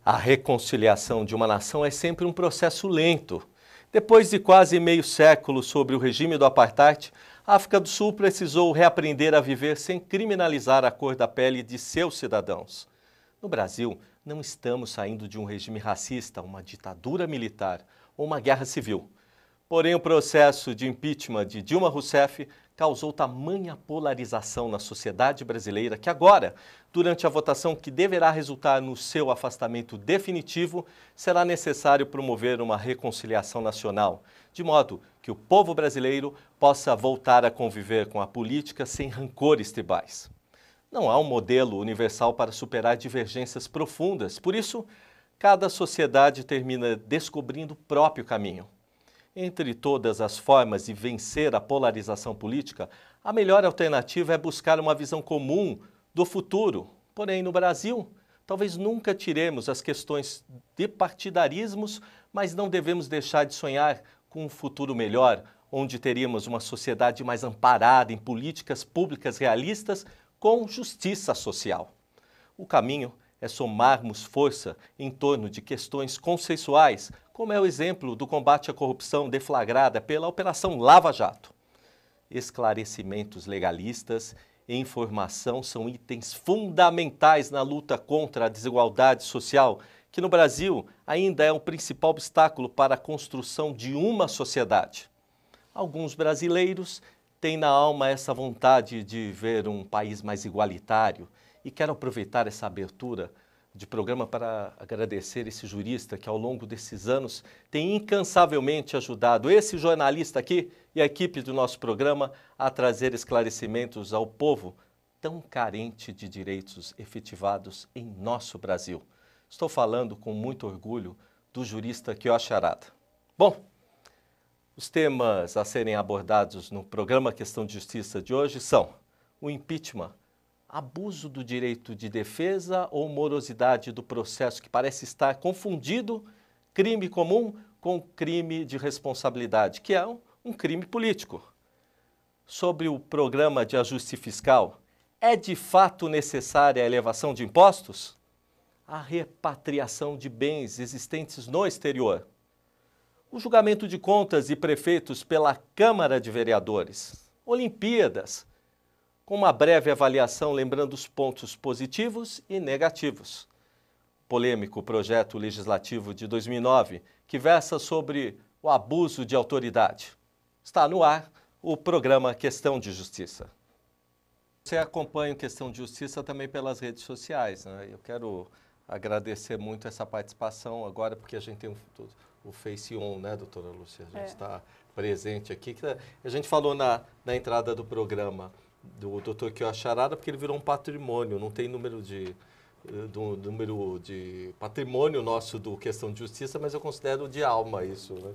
A reconciliação de uma nação é sempre um processo lento. Depois de quase meio século sob o regime do apartheid, a África do Sul precisou reaprender a viver sem criminalizar a cor da pele de seus cidadãos. No Brasil, não estamos saindo de um regime racista, uma ditadura militar ou uma guerra civil. Porém, o processo de impeachment de Dilma Rousseff causou tamanha polarização na sociedade brasileira que agora, durante a votação que deverá resultar no seu afastamento definitivo, será necessário promover uma reconciliação nacional, de modo que o povo brasileiro possa voltar a conviver com a política sem rancores tribais. Não há um modelo universal para superar divergências profundas, por isso, cada sociedade termina descobrindo o próprio caminho. Entre todas as formas de vencer a polarização política, a melhor alternativa é buscar uma visão comum do futuro. Porém, no Brasil, talvez nunca tiremos as questões de partidarismos, mas não devemos deixar de sonhar com um futuro melhor, onde teríamos uma sociedade mais amparada em políticas públicas realistas com justiça social. O caminho é somarmos força em torno de questões consensuais, como é o exemplo do combate à corrupção deflagrada pela Operação Lava Jato. Esclarecimentos legalistas e informação são itens fundamentais na luta contra a desigualdade social, que no Brasil ainda é o principal obstáculo para a construção de uma sociedade. Alguns brasileiros têm na alma essa vontade de ver um país mais igualitário e quero aproveitar essa abertura de programa para agradecer esse jurista que ao longo desses anos tem incansavelmente ajudado esse jornalista aqui e a equipe do nosso programa a trazer esclarecimentos ao povo tão carente de direitos efetivados em nosso Brasil. Estou falando com muito orgulho do jurista Kioshi Arada. Bom, os temas a serem abordados no programa Questão de Justiça de hoje são o impeachment, abuso do direito de defesa ou morosidade do processo que parece estar confundido crime comum com crime de responsabilidade, que é um crime político. Sobre o programa de ajuste fiscal, é de fato necessária a elevação de impostos? A repatriação de bens existentes no exterior? O julgamento de contas de prefeitos pela Câmara de Vereadores? Olimpíadas? Com uma breve avaliação lembrando os pontos positivos e negativos. Polêmico projeto legislativo de 2009, que versa sobre o abuso de autoridade. Está no ar o programa Questão de Justiça. Você acompanha o Questão de Justiça também pelas redes sociais, né? Eu quero agradecer muito essa participação agora, porque a gente tem o Face On, né, doutora Lúcia? A gente está presente aqui. A gente falou na entrada do programa do Dr. Kioshi Arada, porque ele virou um patrimônio, não tem número de patrimônio nosso do Questão de Justiça, mas eu considero de alma isso, né?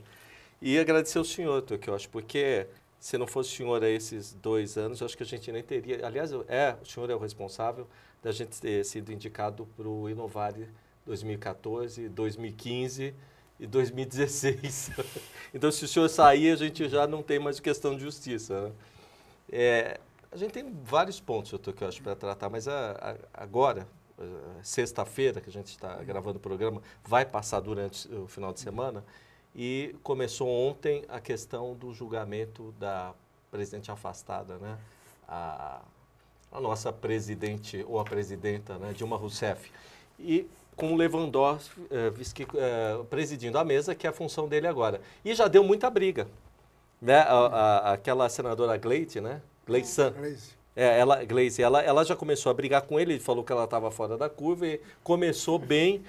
E agradecer ao senhor, Dr. Kioshi, porque se não fosse o senhor há esses 2 anos, eu acho que a gente nem teria... Aliás, o senhor é o responsável da gente ter sido indicado para o Inovare 2014, 2015 e 2016. Então, se o senhor sair, a gente já não tem mais Questão de Justiça, né? A gente tem vários pontos, doutor, que eu acho para tratar, mas agora, sexta-feira, que a gente está gravando o programa, vai passar durante o final de semana, e começou ontem a questão do julgamento da presidente afastada, né? A nossa presidente, ou a presidenta, né? Dilma Rousseff. E com o Lewandowski presidindo a mesa, que é a função dele agora. E já deu muita briga, né? Aquela senadora Gleisi, né? Ela já começou a brigar com ele falou que ela estava fora da curva e começou bem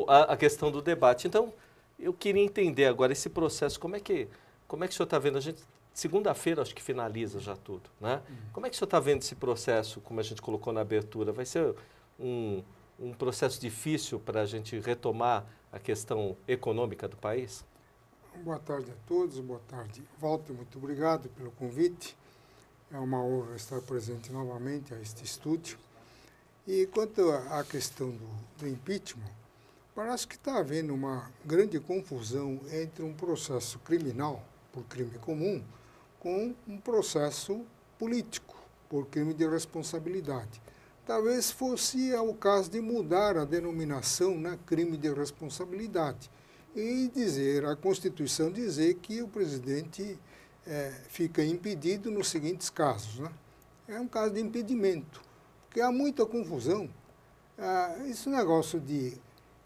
a questão do debate. Então, eu queria entender agora esse processo, como é que o senhor está vendo? A gente, segunda-feira, acho que finaliza já tudo, né? Como é que o senhor está vendo esse processo, como a gente colocou na abertura? Vai ser um processo difícil para a gente retomar a questão econômica do país? Boa tarde a todos, boa tarde, Walter, muito obrigado pelo convite. É uma honra estar presente novamente a este estúdio. E quanto à questão do impeachment, parece que está havendo uma grande confusão entre um processo criminal, por crime comum, com um processo político, por crime de responsabilidade. talvez fosse o caso de mudar a denominação, né, crime de responsabilidade, e dizer, a Constituição dizer que o presidente fica impedido nos seguintes casos, né? É um caso de impedimento, porque há muita confusão. Esse negócio de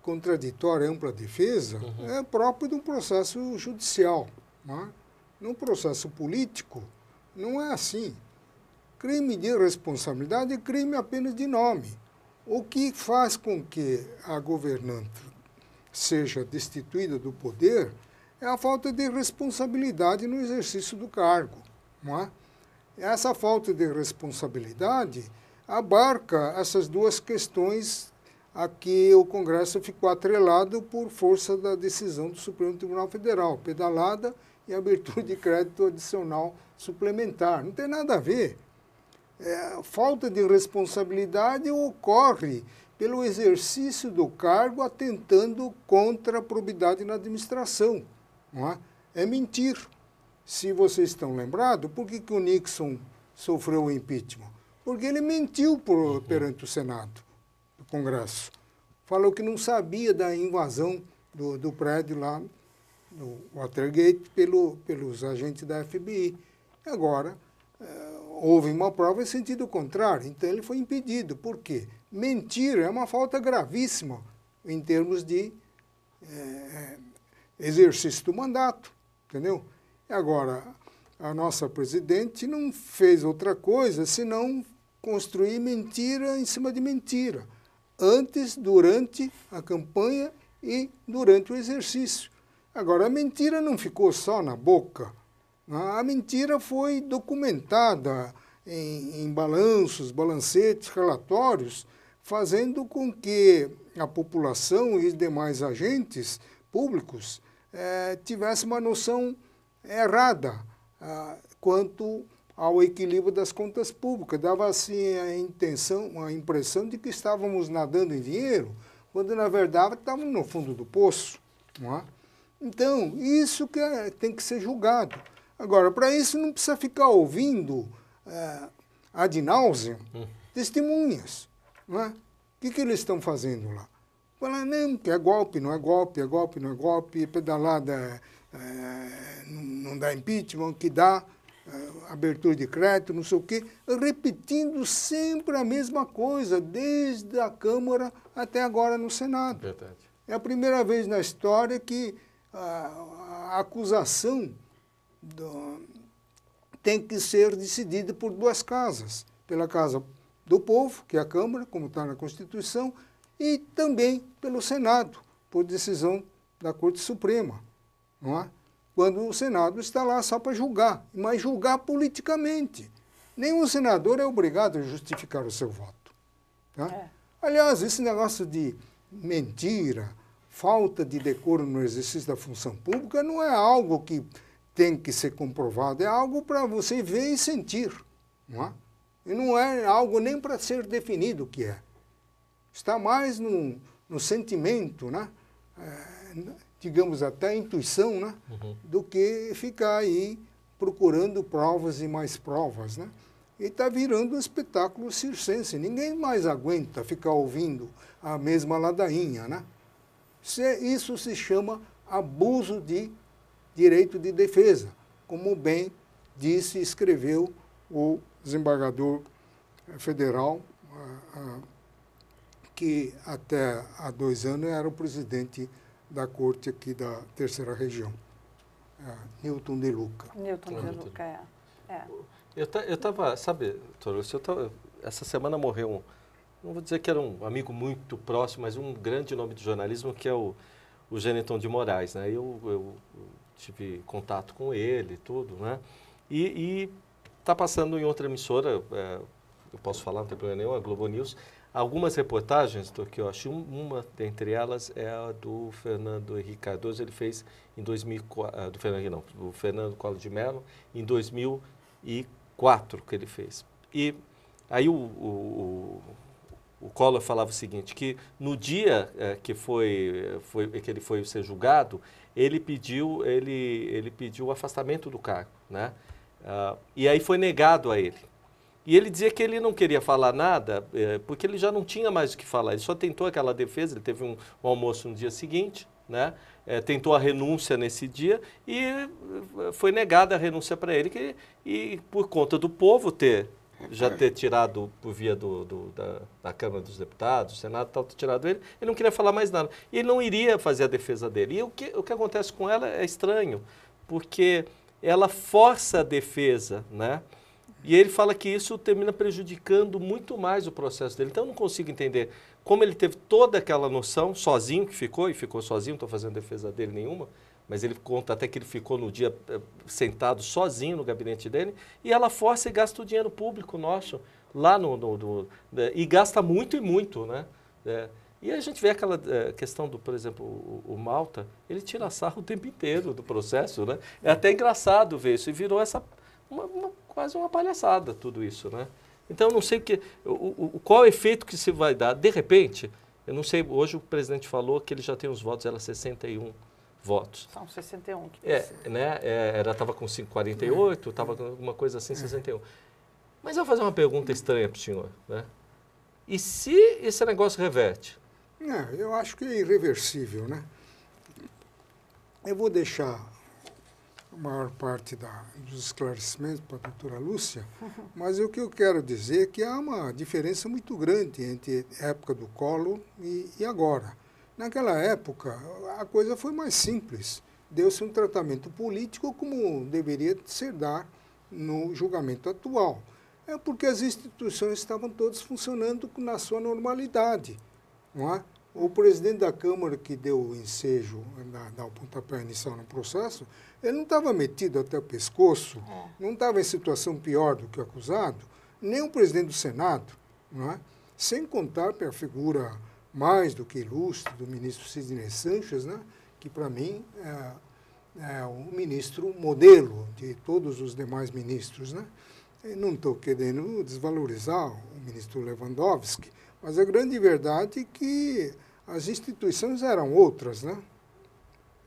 contraditória e ampla defesa é próprio de um processo judicial, né? Num processo político, não é assim. Crime de responsabilidade é crime apenas de nome. O que faz com que a governante seja destituída do poder é a falta de responsabilidade no exercício do cargo, não é? Essa falta de responsabilidade abarca essas duas questões a que o Congresso ficou atrelado por força da decisão do Supremo Tribunal Federal, pedalada e abertura de crédito adicional suplementar. Não tem nada a ver. Falta de responsabilidade ocorre pelo exercício do cargo atentando contra a probidade na administração. Não é? É mentir. Se vocês estão lembrados, por que o Nixon sofreu o impeachment? Porque ele mentiu perante o Senado, o Congresso. Falou que não sabia da invasão do prédio lá no Watergate pelos agentes da FBI. Agora, houve uma prova em sentido contrário, então ele foi impedido. Por quê? Mentir é uma falta gravíssima em termos de exercício do mandato, entendeu? E agora, a nossa presidente não fez outra coisa senão construir mentira em cima de mentira, antes, durante a campanha e durante o exercício. Agora, a mentira não ficou só na boca. A mentira foi documentada em balanços, balancetes, relatórios, fazendo com que a população e os demais agentes públicos tivessem uma noção errada quanto ao equilíbrio das contas públicas. Dava assim a impressão de que estávamos nadando em dinheiro, quando na verdade estávamos no fundo do poço. Não é? Então, isso que tem que ser julgado. Agora, para isso não precisa ficar ouvindo ad nauseam testemunhas. Não é? O que eles estão fazendo lá? Falar, não, que é golpe, não é golpe, é golpe, não é golpe, pedalada não dá impeachment, que dá abertura de crédito, não sei o quê, repetindo sempre a mesma coisa, desde a Câmara até agora no Senado. Verdade. É a primeira vez na história que a acusação tem que ser decidida por duas casas. Pela Casa do Povo, que é a Câmara, como está na Constituição, e também pelo Senado, por decisão da Corte Suprema. Não é? Quando o Senado está lá só para julgar, mas julgar politicamente. Nenhum senador é obrigado a justificar o seu voto. Tá? Aliás, esse negócio de mentira, falta de decoro no exercício da função pública não é algo que tem que ser comprovado, é algo para você ver e sentir. Não é? E não é algo nem para ser definido o que é. Está mais no sentimento, né? Digamos até intuição, né? Do que ficar aí procurando provas e mais provas, né? E está virando um espetáculo circense. Ninguém mais aguenta ficar ouvindo a mesma ladainha, né? Isso se chama abuso de direito de defesa, como bem disse e escreveu o desembargador federal, que até há 2 anos era o presidente da corte aqui da Terceira Região, Newton de Luca. Newton de Luca, Eu estava, sabe, doutor, essa semana morreu não vou dizer que era um amigo muito próximo, mas um grande nome do jornalismo, que é o Geniton de Moraes, né? Eu tive contato com ele e tudo, né? E está passando em outra emissora, eu posso falar, não tem problema nenhum, a Globo News, algumas reportagens, que eu acho, uma dentre elas é a do Fernando Henrique Cardoso, ele fez em 2004, do Fernando Collor de Mello, em 2004 que ele fez. E aí o Collor falava o seguinte, que no dia que ele foi ser julgado, ele pediu o afastamento do cargo, né? E aí foi negado a ele. E ele dizia que ele não queria falar nada, porque ele já não tinha mais o que falar. Ele só tentou aquela defesa, ele teve um almoço no dia seguinte, né? Tentou a renúncia nesse dia e foi negada a renúncia para ele, e por conta do povo já ter tirado por via da Câmara dos Deputados, do Senado, ter tirado ele não queria falar mais nada. E ele não iria fazer a defesa dele. E o que acontece com ela é estranho, porque ela força a defesa, né? E ele fala que isso termina prejudicando muito mais o processo dele. Então eu não consigo entender como ele teve toda aquela noção, sozinho que ficou, e ficou sozinho, não estou fazendo defesa dele nenhuma, mas ele conta até que ele ficou no dia sentado sozinho no gabinete dele, e ela força e gasta o dinheiro público nosso lá e gasta muito e muito, né? E a gente vê aquela questão do, por exemplo, o Malta, ele tira sarro o tempo inteiro do processo, né? É até engraçado ver isso, e virou quase uma palhaçada tudo isso, né? Então, eu não sei qual é o efeito que se vai dar. De repente, eu não sei, hoje o presidente falou que ele já tem os votos, era 61 votos. São 61. Né? Estava com 548, estava com alguma coisa assim, 61. Mas eu vou fazer uma pergunta estranha para o senhor, né? E se esse negócio reverte? Eu acho que é irreversível, né? Eu vou deixar a maior parte dos esclarecimentos para a doutora Lúcia, mas o que eu quero dizer é que há uma diferença muito grande entre a época do Collor e agora. Naquela época, a coisa foi mais simples. Deu-se um tratamento político como deveria ser dar no julgamento atual. É porque as instituições estavam todas funcionando na sua normalidade, não é? O presidente da Câmara que deu o ensejo, dar o pontapé inicial no processo, ele não estava metido até o pescoço, não estava em situação pior do que o acusado, nem o presidente do Senado, não é? Sem contar para a figura mais do que ilustre do ministro Sidney Sanches, né? Que para mim é o ministro modelo de todos os demais ministros, né? Eu não estou querendo desvalorizar o ministro Lewandowski, mas a grande verdade é que as instituições eram outras, né?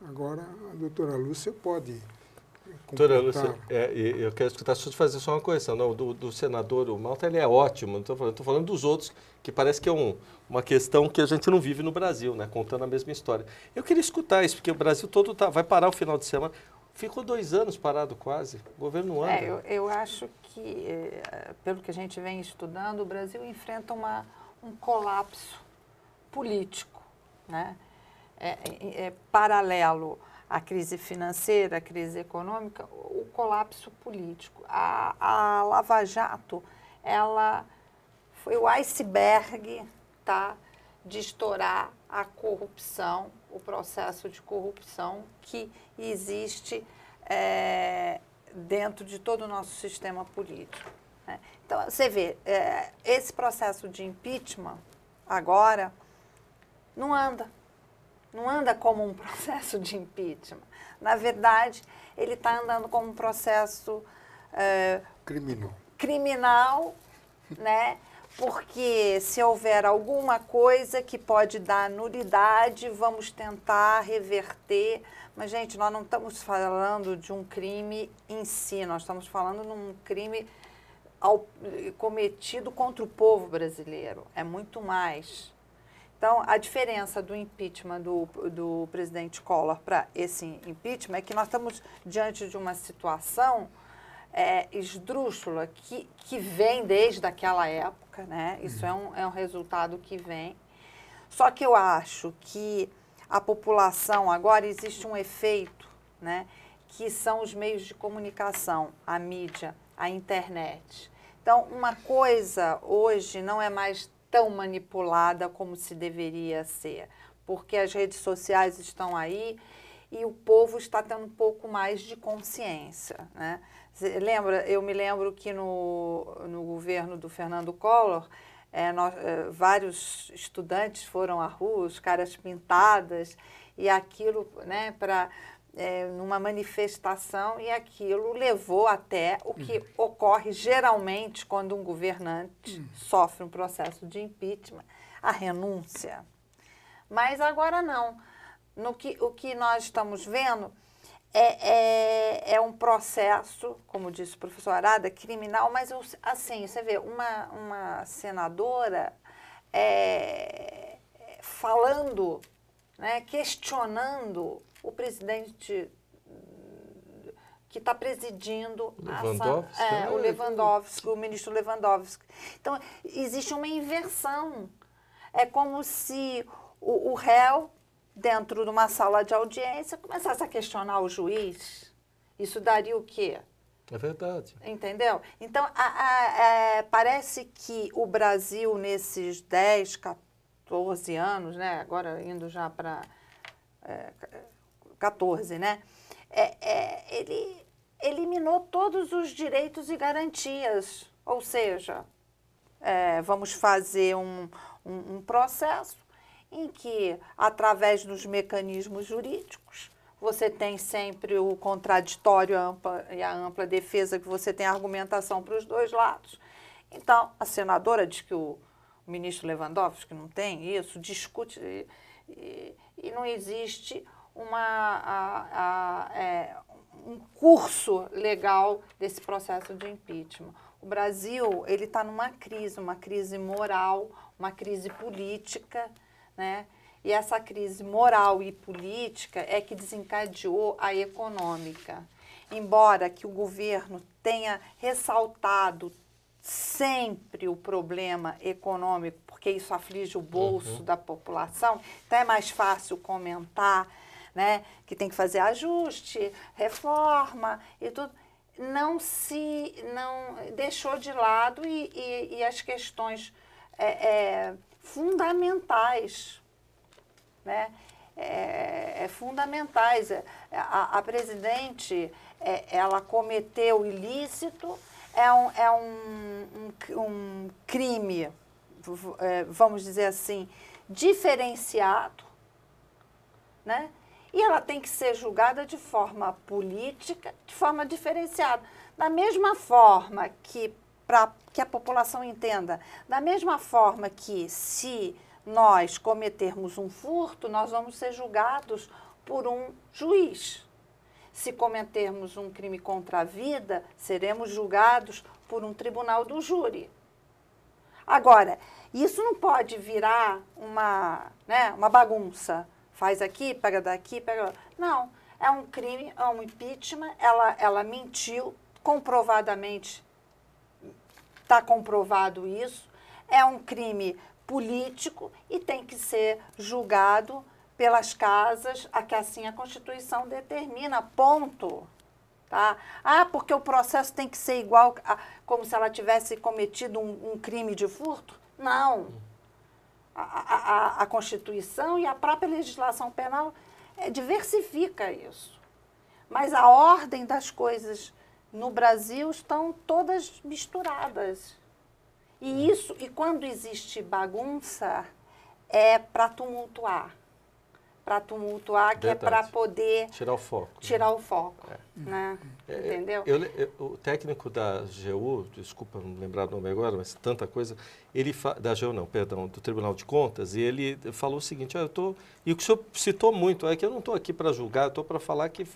Agora, a doutora Lúcia pode completar. Doutora Lúcia, eu quero escutar fazer só uma correção. Não, do senador, o Malta, ele é ótimo, não estou falando dos outros, que parece que é uma questão que a gente não vive no Brasil, né? Contando a mesma história. Eu queria escutar isso, porque o Brasil todo vai parar o final de semana. Ficou 2 anos parado quase, o governo não anda. Eu acho que, pelo que a gente vem estudando, o Brasil enfrenta um colapso político, né? Paralelo à crise financeira, à crise econômica, o colapso político. A Lava Jato, ela foi o iceberg, tá, de estourar a corrupção, o processo de corrupção que existe dentro de todo o nosso sistema político, né? Então, você vê, esse processo de impeachment agora não anda como um processo de impeachment. Na verdade, ele está andando como um processo criminal, né? Porque se houver alguma coisa que pode dar nulidade, vamos tentar reverter. Mas, gente, nós não estamos falando de um crime em si, nós estamos falando de um crime cometido contra o povo brasileiro. É muito mais. Então, a diferença do impeachment do presidente Collor para esse impeachment é que nós estamos diante de uma situação esdrúxula que vem desde aquela época, né? Isso é um resultado que vem. Só que eu acho que a população, agora existe um efeito, né? Que são os meios de comunicação, a mídia, a internet. Então, uma coisa hoje não é mais tão manipulada como se deveria ser, porque as redes sociais estão aí e o povo está tendo um pouco mais de consciência, né? Eu me lembro que no governo do Fernando Collor, vários estudantes foram à rua, os caras pintadas, e aquilo, né, numa manifestação, e aquilo levou até o que ocorre geralmente quando um governante sofre um processo de impeachment, a renúncia. Mas agora não. O que nós estamos vendo é um processo, como disse o professor Arada, criminal, mas assim, você vê, uma senadora falando, né, questionando o presidente que está presidindo o Lewandowski, o ministro Lewandowski. Então, existe uma inversão. É como se o réu, dentro de uma sala de audiência, começasse a questionar o juiz. Isso daria o quê? É verdade. Entendeu? Então, parece que o Brasil, nesses 10, 14 anos, né, agora indo já para 14, né, ele eliminou todos os direitos e garantias. Ou seja, vamos fazer um processo em que, através dos mecanismos jurídicos, você tem sempre o contraditório e a ampla defesa, que você tem argumentação para os dois lados. Então, a senadora diz que o ministro Lewandowski não tem isso, discute, e não existe um curso legal desse processo de impeachment. O Brasil, ele está numa crise moral, uma crise política, né? E essa crise moral e política é que desencadeou a econômica. Embora que o governo tenha ressaltado sempre o problema econômico, porque isso aflige o bolso da população, então é mais fácil comentar, né, que tem que fazer ajuste, reforma e tudo. Não deixou de lado e as questões fundamentais, né? Fundamentais. A presidente, ela cometeu ilícito, um crime, vamos dizer assim, diferenciado, né? E ela tem que ser julgada de forma política, de forma diferenciada. Da mesma forma que, para que a população entenda, da mesma forma que se nós cometermos um furto, nós vamos ser julgados por um juiz. Se cometermos um crime contra a vida, seremos julgados por um tribunal do júri. Agora, isso não pode virar uma bagunça. Faz aqui, pega daqui, pega lá. Não, é um crime, é um impeachment, ela mentiu, comprovadamente está comprovado isso, é um crime político e tem que ser julgado pelas casas, a que assim a Constituição determina, ponto. Tá? Porque o processo tem que ser igual, como se ela tivesse cometido um crime de furto? Não. A Constituição e a própria legislação penal diversifica isso. Mas a ordem das coisas no Brasil estão todas misturadas. E quando existe bagunça, é para tumultuar. Para tumultuar, que é para poder... Tirar o foco. Tirar o foco, né? Entendeu? O técnico da AGU, desculpa não lembrar o nome agora, mas tanta coisa, da AGU não, perdão, do Tribunal de Contas, e ele falou o seguinte, e o que o senhor citou muito, é que eu não estou aqui para julgar, eu estou para falar que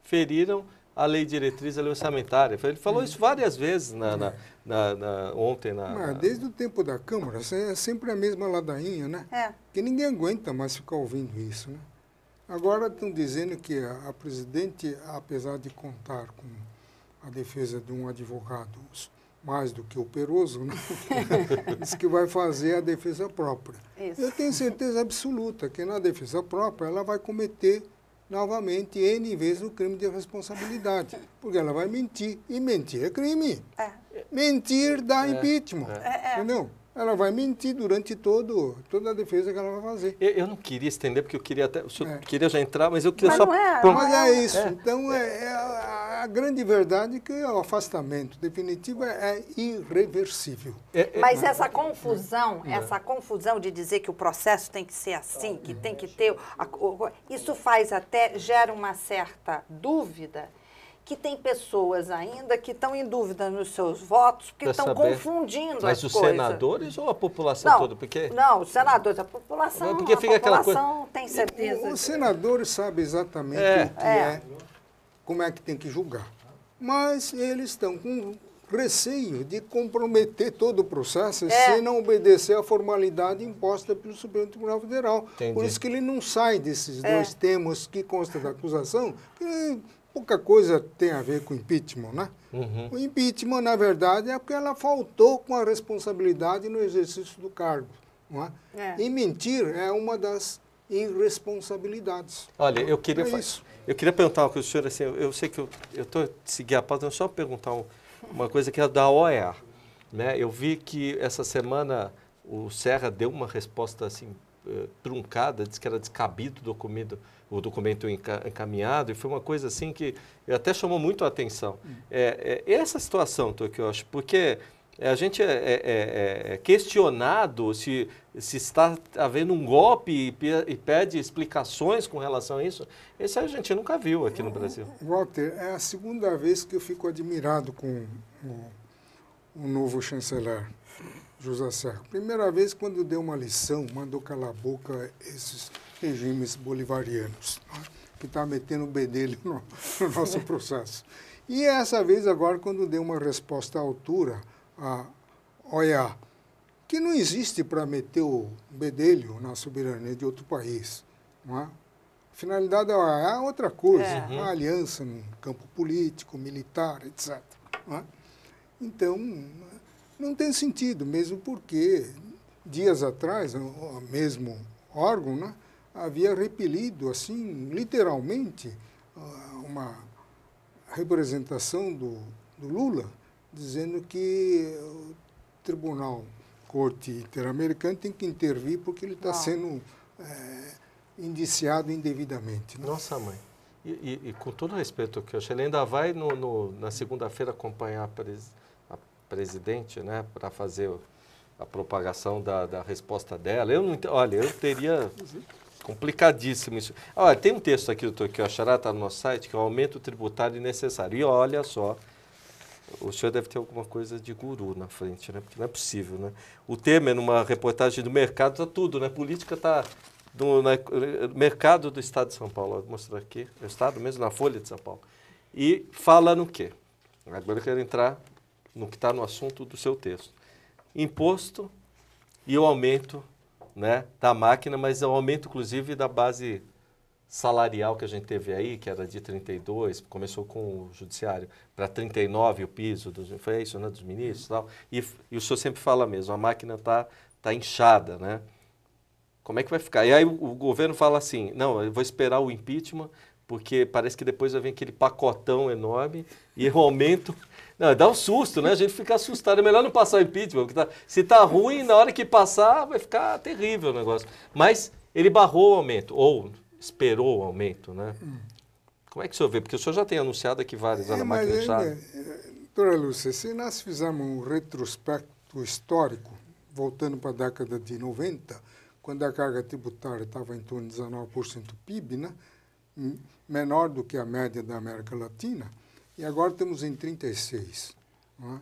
feriram a lei diretriz, a lei orçamentária. Ele falou isso várias vezes ontem. Mas desde o tempo da Câmara, é sempre a mesma ladainha, né? Porque ninguém aguenta mais ficar ouvindo isso, né? Agora estão dizendo que a presidente, apesar de contar com a defesa de um advogado mais do que operoso, né? Diz que vai fazer a defesa própria. Isso. Eu tenho certeza absoluta que na defesa própria ela vai cometer novamente N vezes o crime de responsabilidade, porque ela vai mentir, e mentir é crime. Mentir dá impeachment, entendeu? Ela vai mentir durante toda a defesa que ela vai fazer. Eu não queria estender, porque eu queria até... O senhor queria já entrar, mas eu queria só... Mas é isso. Então, a grande verdade é que o afastamento definitivo é irreversível. Mas essa confusão de dizer que o processo tem que ser assim, que tem que ter... Isso gera uma certa dúvida, que tem pessoas ainda que estão em dúvida nos seus votos, porque estão confundindo as coisas. Mas os senadores ou a população toda? Não, os senadores, a população, porque fica aquela coisa... tem certeza. Os senadores sabem exatamente o que é como é que tem que julgar. Mas eles estão com receio de comprometer todo o processo se não obedecer à formalidade imposta pelo Supremo Tribunal Federal. Entendi. Por isso que ele não sai desses dois termos que constam da acusação, que pouca coisa tem a ver com impeachment, né? Uhum. O impeachment, na verdade, é porque ela faltou com a responsabilidade no exercício do cargo. Não é? E mentir é uma das irresponsabilidades. Olha, eu queria perguntar uma coisa, senhor, assim, eu sei que eu estou seguindo a pauta, eu só perguntar uma coisa que é da OEA. Né? Eu vi que essa semana o Serra deu uma resposta assim, truncada, disse que era descabido o documento encaminhado, e foi uma coisa assim que até chamou muito a atenção. Essa situação, que eu acho, porque a gente é questionado se está havendo um golpe e pede explicações com relação a isso. Isso a gente nunca viu aqui no Brasil. Walter, é a segunda vez que eu fico admirado com o novo chanceler, José Serra. Primeira vez quando deu uma lição, mandou calar a boca esses regimes bolivarianos, né, que está metendo o bedelho no nosso processo. E essa vez agora quando deu uma resposta à altura, a OEA, que não existe para meter o bedelho na soberania de outro país. Não é? A finalidade da OEA é outra coisa, uma aliança no campo político, militar, etc. Não é? Então, não tem sentido, mesmo porque dias atrás, o mesmo órgão, né, havia repelido, assim, literalmente, uma representação do Lula, dizendo que o Tribunal Corte Interamericana tem que intervir porque ele está sendo indiciado indevidamente. Né? Nossa, mãe. E com todo respeito, que eu achei, ele ainda vai na segunda-feira acompanhar a presidente, né, para fazer a propagação da resposta dela. Olha, eu teria... Complicadíssimo isso. Olha, tem um texto aqui, doutor, que eu achará, está no nosso site, que é o aumento tributário necessário. E olha só, o senhor deve ter alguma coisa de guru na frente, né? Porque não é possível, né? O Temer, numa reportagem do mercado, está tudo, né? Política está no mercado do Estado de São Paulo. Vou mostrar aqui, o Estado mesmo, na Folha de São Paulo. E fala no quê? Agora eu quero entrar no que está no assunto do seu texto. Imposto e o aumento, né, da máquina, mas é o aumento, inclusive, da base salarial que a gente teve aí, que era de 32, começou com o judiciário, para 39 o piso, foi isso, né, dos ministros e tal. E o senhor sempre fala mesmo, a máquina tá inchada, né? Como é que vai ficar? E aí o governo fala assim, não, eu vou esperar o impeachment, porque parece que depois vai vir aquele pacotão enorme e o aumento... Não, dá um susto, né? A gente fica assustado. É melhor não passar o impeachment, porque se está ruim, na hora que passar, vai ficar terrível o negócio. Mas ele barrou o aumento, ou esperou o aumento, né? Como é que o senhor vê? Porque o senhor já tem anunciado aqui várias na máquina inchada. Doutora Lúcia, se nós fizermos um retrospecto histórico, voltando para a década de 90, quando a carga tributária estava em torno de 19% do PIB, né? Menor do que a média da América Latina, e agora estamos em 36. Não é?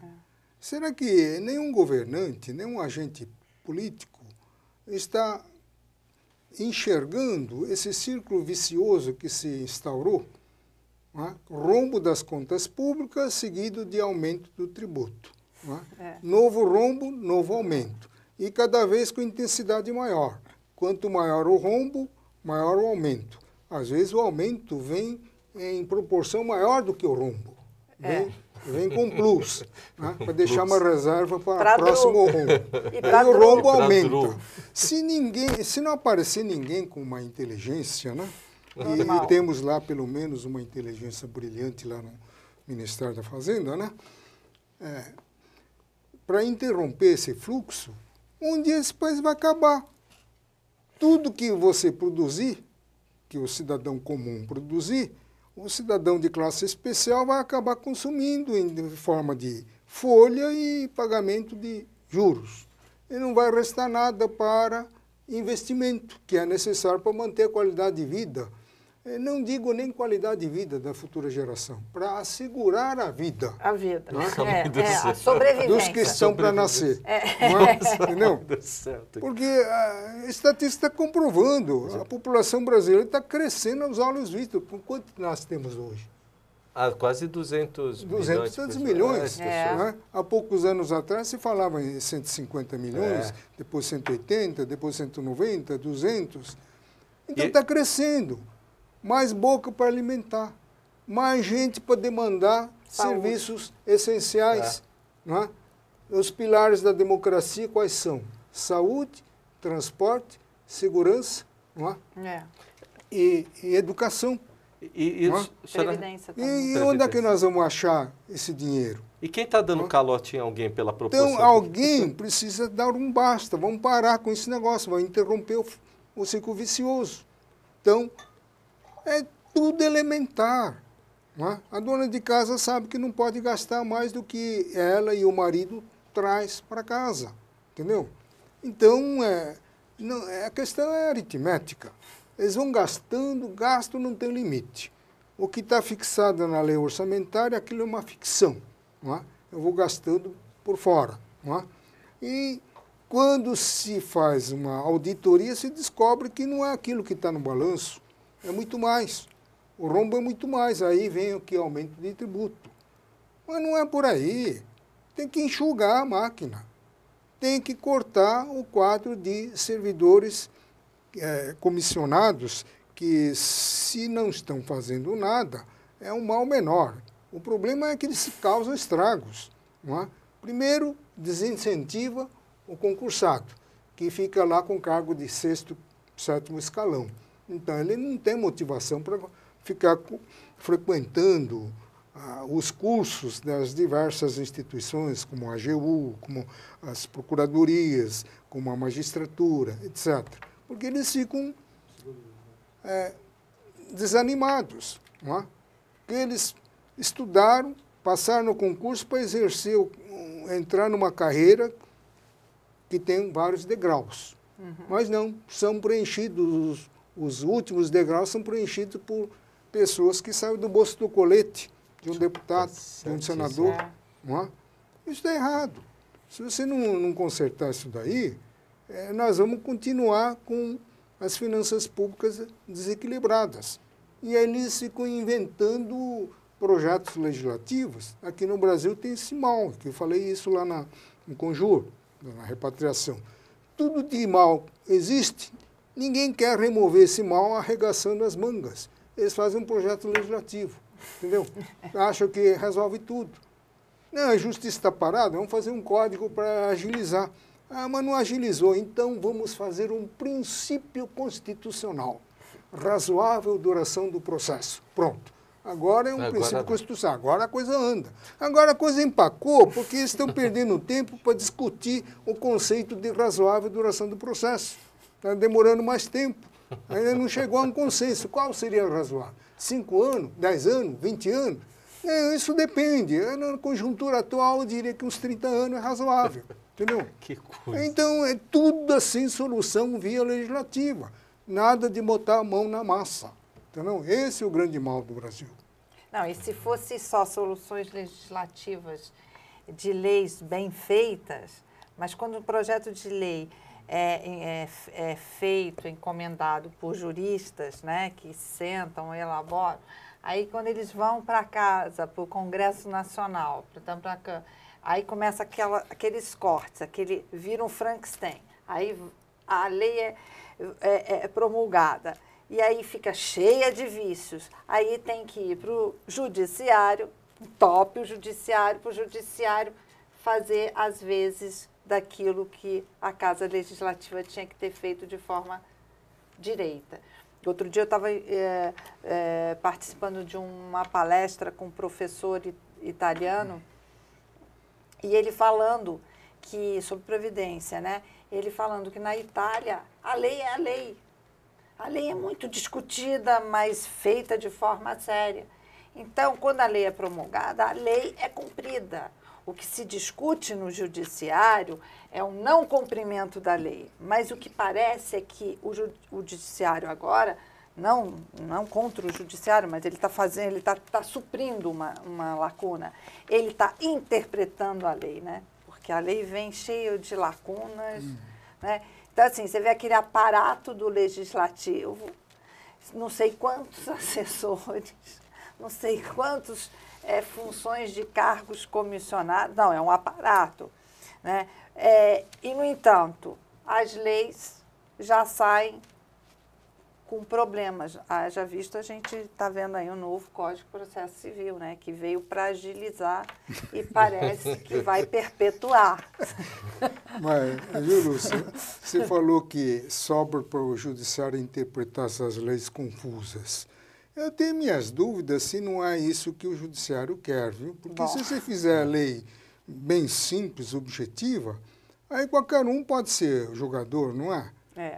Será que nenhum governante, nenhum agente político está enxergando esse círculo vicioso que se instaurou? Não é? Rombo das contas públicas seguido de aumento do tributo. Não é? Novo rombo, novo aumento. E cada vez com intensidade maior. Quanto maior o rombo, maior o aumento. Às vezes o aumento vem em proporção maior do que o rombo. Vem com plus, né, para deixar uma reserva para o próximo rombo. E o rombo aumenta. Se não aparecer ninguém com uma inteligência, né, e temos lá pelo menos uma inteligência brilhante lá no Ministério da Fazenda, né, para interromper esse fluxo, um dia esse país vai acabar. Tudo que você produzir, que o cidadão comum produzir, o cidadão de classe especial vai acabar consumindo em forma de folha e pagamento de juros. E não vai restar nada para investimento, que é necessário para manter a qualidade de vida. Eu não digo nem qualidade de vida da futura geração, para assegurar a vida. A vida, a sobrevivência. Dos que estão para nascer. Entendeu? Porque a estatística está comprovando, a população brasileira está crescendo aos olhos vistos. Quanto nós temos hoje? Quase 200 milhões. É. Há poucos anos atrás se falava em 150 milhões, depois 180, depois 190, 200. Então está crescendo. Mais boca para alimentar. Mais gente para demandar serviços essenciais. Não é? Os pilares da democracia quais são? Saúde, transporte, segurança, não é? E educação. Previdência também. E onde é que nós vamos achar esse dinheiro? E quem está dando calote em alguém pela proporção? Então, alguém precisa dar um basta. Vamos parar com esse negócio, vamos interromper o ciclo vicioso. Então, é tudo elementar. Não é? A dona de casa sabe que não pode gastar mais do que ela e o marido traz para casa. Entendeu? Então, a questão é aritmética. Eles vão gastando, gasto não tem limite. O que está fixado na lei orçamentária, aquilo é uma ficção. Não é? Eu vou gastando por fora. Não é? E quando se faz uma auditoria, se descobre que não é aquilo que está no balanço, é muito mais. O rombo é muito mais. Aí vem o que aumento de tributo. Mas não é por aí. Tem que enxugar a máquina. Tem que cortar o quadro de servidores comissionados que, se não estão fazendo nada, é um mal menor. O problema é que eles causam estragos. Não é? Primeiro, desincentiva o concursado, que fica lá com cargo de 6º, 7º escalão. Então, ele não tem motivação para ficar frequentando os cursos das diversas instituições, como a AGU, como as procuradorias, como a magistratura, etc. Porque eles ficam desanimados. Não é? Porque eles estudaram, passaram no concurso para exercer, entrar numa carreira que tem vários degraus. Mas não, são preenchidos, os últimos degraus são preenchidos por pessoas que saem do bolso do colete, de um deputado, de um senador. Não é? Isso está errado. Se você não consertar isso daí, nós vamos continuar com as finanças públicas desequilibradas. E aí eles ficam inventando projetos legislativos. Aqui no Brasil tem esse mal, que eu falei isso lá no Conjur, na repatriação. Tudo de mal existe, ninguém quer remover esse mal arregaçando as mangas. Eles fazem um projeto legislativo, entendeu? Acham que resolve tudo. Não, a justiça está parada, vamos fazer um código para agilizar. Ah, mas não agilizou, então vamos fazer um princípio constitucional. Razoável duração do processo. Pronto. Agora é um princípio constitucional. Agora a coisa anda. Agora a coisa empacou porque eles estão perdendo tempo para discutir o conceito de razoável duração do processo. Está demorando mais tempo. Ainda não chegou a um consenso. Qual seria razoável? 5 anos? 10 anos? 20 anos? Não, isso depende. Na conjuntura atual, eu diria que uns 30 anos é razoável. Entendeu? Que coisa. Então, é tudo assim, solução via legislativa. Nada de botar a mão na massa. Entendeu? Esse é o grande mal do Brasil. Não, e se fosse só soluções legislativas de leis bem feitas, mas quando o projeto de lei é feito, encomendado por juristas, né, que sentam, elaboram, aí quando eles vão para casa, para o Congresso Nacional, aí começa aqueles cortes, vira um Frankenstein, aí a lei é promulgada. E aí fica cheia de vícios. Aí tem que ir para o judiciário, tope o judiciário, para o judiciário fazer, às vezes, daquilo que a Casa Legislativa tinha que ter feito de forma direita. Outro dia eu estava participando de uma palestra com um professor italiano, e ele falando sobre Previdência, né? Ele falando que na Itália a lei é a lei. A lei é muito discutida, mas feita de forma séria. Então, quando a lei é promulgada, a lei é cumprida. O que se discute no judiciário é o não cumprimento da lei. Mas o que parece é que o judiciário agora, não contra o judiciário, mas ele está suprindo uma lacuna. Ele está interpretando a lei, né? Porque a lei vem cheia de lacunas, né? Então, assim, você vê aquele aparato do legislativo, não sei quantos assessores, não sei quantos funções de cargos comissionados. Não, é um aparato. Né? E, no entanto, as leis já saem com problemas. Já visto, a gente está vendo aí um novo Código de Processo Civil, né, que veio para agilizar e parece que vai perpetuar. Mas, Júlio, você falou que sobra para o judiciário interpretar essas leis confusas. Eu tenho minhas dúvidas se não é isso que o judiciário quer, viu? Porque se você fizer a lei bem simples, objetiva, aí qualquer um pode ser jogador, não é?